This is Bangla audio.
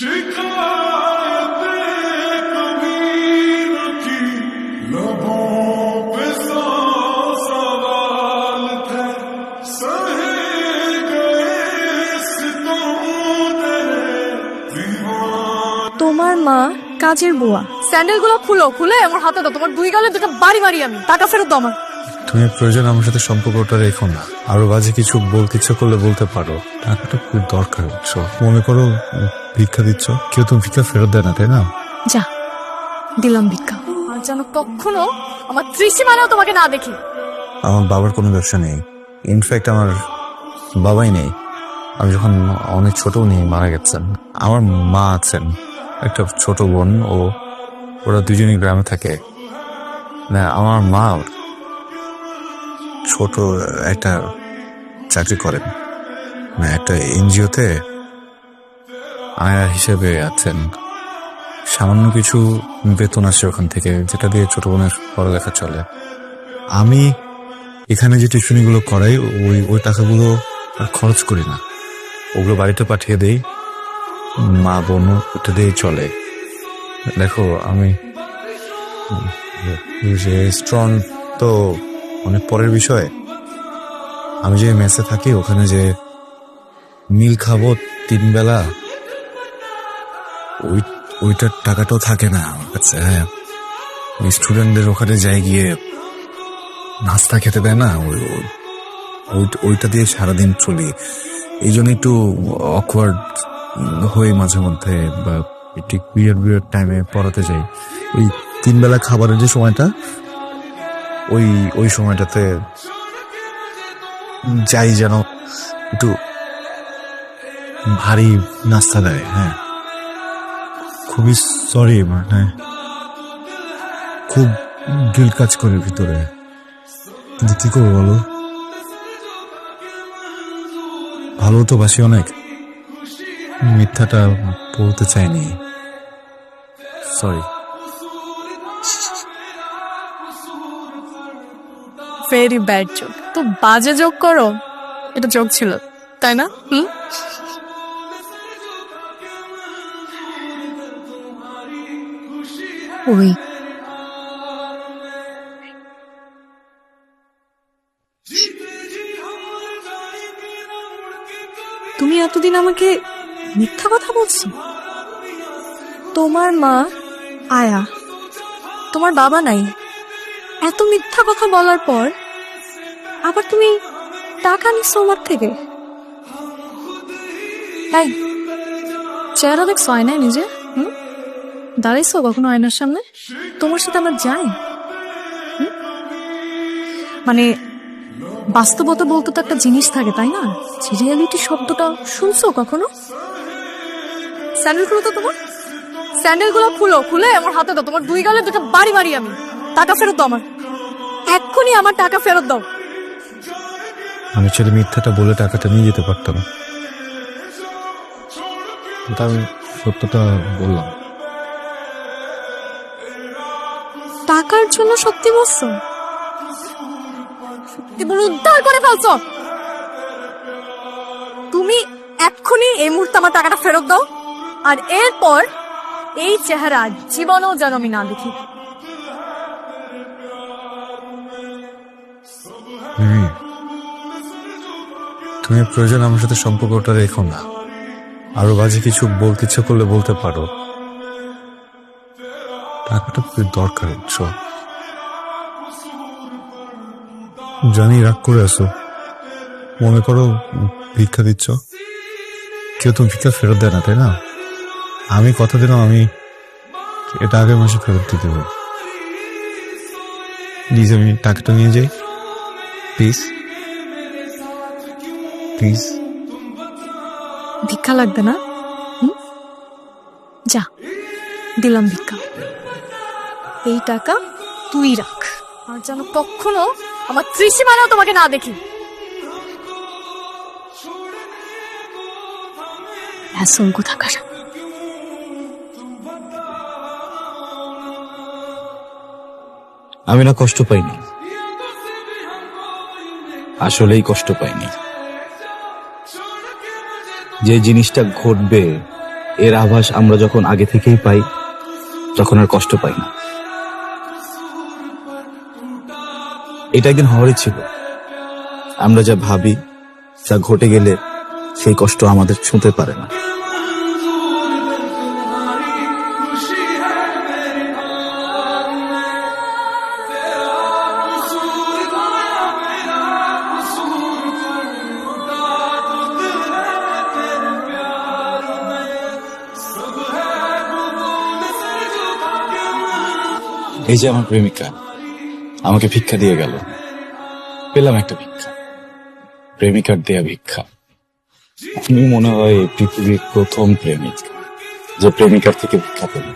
তোমার মা কাজের বুয়া। স্যান্ডেল গুলো খুলে আমার হাতে দাও। তোমার দুই গালে দুটো বাড়ি মারি আমি। টাকা ফেরত দাও আমার। তুমি প্রয়োজন আমার সাথে সম্পর্কটা রেখো না। আরো বাজে কিছু বলতে ইচ্ছা করলে বলতে পারো। টাকাটা খুব দরকার হচ্ছে। মনে করো ভিক্ষা দিচ্ছ, কেউ তো ভিক্ষা ফেরত দেয় না, তাই না? যা দিলাম ভিক্ষা। আর যেন কখনো আমার ত্রিসীমানাও তোমাকে না দেখি। আমার বাবার কোনো ব্যবসা নেই, ইনফ্যাক্ট আমার বাবাই নেই। আমি যখন অনেক ছোট উনি মারা গেছেন। আমার মা আছেন, একটা ছোট বোন, ওরা দুজনই গ্রামে থাকে। না, আমার মা ছোট একটা চাকরি করেন, একটা এনজিওতে আয়া হিসেবে আছেন। সামান্য কিছু বেতন আসে ওখান থেকে, যেটা দিয়ে ছোট বোনের পড়ালেখা চলে। আমি এখানে যে টিউশনিগুলো করাই ওই টাকাগুলো আর খরচ করি না, ওগুলো বাড়িতে পাঠিয়ে দেই। মা বোন ওটা দিয়েই চলে। দেখো আমি স্ট্রং তো অনেক পরের বিষয়। আমি যে মেসে থাকি ওখানে যে মিল খাবো 3 বেলা, ওইটার টাকাটাও থাকে না আমার কাছে। হ্যাঁ, ওই স্টুডেন্টদের ওখানে যাই গিয়ে নাস্তা খেতে দেয় না, ওইটা দিয়ে সারাদিন চলি। এই জন্য একটু অকওয়ার্ড হয়ে মাঝে মধ্যে, বা একটু বিয়ের টাইমে পড়াতে যাই। ওই 3 বেলা খাবারের যে সময়টা, ওই সময়টাতে যাই যেন একটু ভারী নাস্তা দেয়। হ্যাঁ, খুবই সরি, মানে খুব গিল কাজ করে ভিতরে, কিন্তু কি করবো বলো? ভালো তো বাসি অনেক, মিথ্যাটা বলতে চাইনি, সরি। Very bad joke. তো বাজে জোক করো, এটা জোক ছিল তাই না? ওই তুমি এতদিন আমাকে মিথ্যা কথা বলছো। তোমার মা আয়া, তোমার বাবা নাই, এত মিথ্যা কথা বলার পর আবার তুমি টাকা নিচ্ছ আমার থেকে। এই চেহারা দেখছো আয়নায় নিজে? দাঁড়াইছো কখনো আয়নার সামনে? তোমার সাথে আমার যাই, মানে বাস্তবতা বলতে তো একটা জিনিস থাকে তাই না? যে রিয়ালিটি শব্দটা শুনছো কখনো? স্যান্ডেল খুলো তো তোমার। স্যান্ডেল গুলো খুলে আমার হাতে দাও। তোমার দুই গালে দুটো বাড়ি মারি আমি। টাকা ফেরত দাও আমার, এক্ষুনি আমার টাকা ফেরত দাও। আমি ছেলে মিথ্যাটা বলে টাকাটা নিয়ে যেতে পারতাম, কিন্তু আমি সত্যটা বললাম। টাকার জন্য সত্যি বলছো? সত্যি বলে উদ্ধার করে ফেলছো তুমি। এক্ষুনি এই মুহূর্তে আমার টাকাটা ফেরত দাও, আর এরপর এই চেহারা জীবনেও যেন আমি না দেখি। তুমি প্রয়োজন আমার সাথে সম্পর্কটা রেখো না। আরো বাজে কিছু বলতে ইচ্ছা করলে বলতে পারো। টাকাটা খুব দরকার হচ্ছে। জানি রাগ করে আসো, মনে করো ভিক্ষা দিচ্ছ, কেউ তো ভিক্ষা ফেরত দেয় না, তাই না? আমি কথা দিলাম আমি এটা আগের মাসে ফেরত দিয়ে দেবো। প্লিজ আমি টাকাটা নিয়ে যাই, প্লিজ প্লিজ। ভিক্ষা লাগবে না? যা দিলাম ভিক্ষা। এই টাকা তুই রাখ, আর যেন কখনো আমার ত্রিসীমানাও তোমাকে না দেখি। কোথাকার। আমি না কষ্ট পাইনি, আসলেই কষ্ট পাইনি। যে জিনিসটা ঘটবে এর আভাস আমরা যখন আগে থেকেই পাই, তখন আর কষ্ট পাই না। এটা একদিন হওয়ারই ছিল। আমরা যা ভাবি, যা ঘটে গেলে সেই কষ্ট আমাদের ছুঁতে পারে না। এই যে আমার প্রেমিকা আমাকে ভিক্ষা দিয়ে গেল, পেলাম একটা ভিক্ষা, প্রেমিকার দেয়া ভিক্ষা। আমি মনে হয় এই পৃথিবীর প্রথম প্রেমিক যে প্রেমিকার থেকে ভিক্ষা পেল।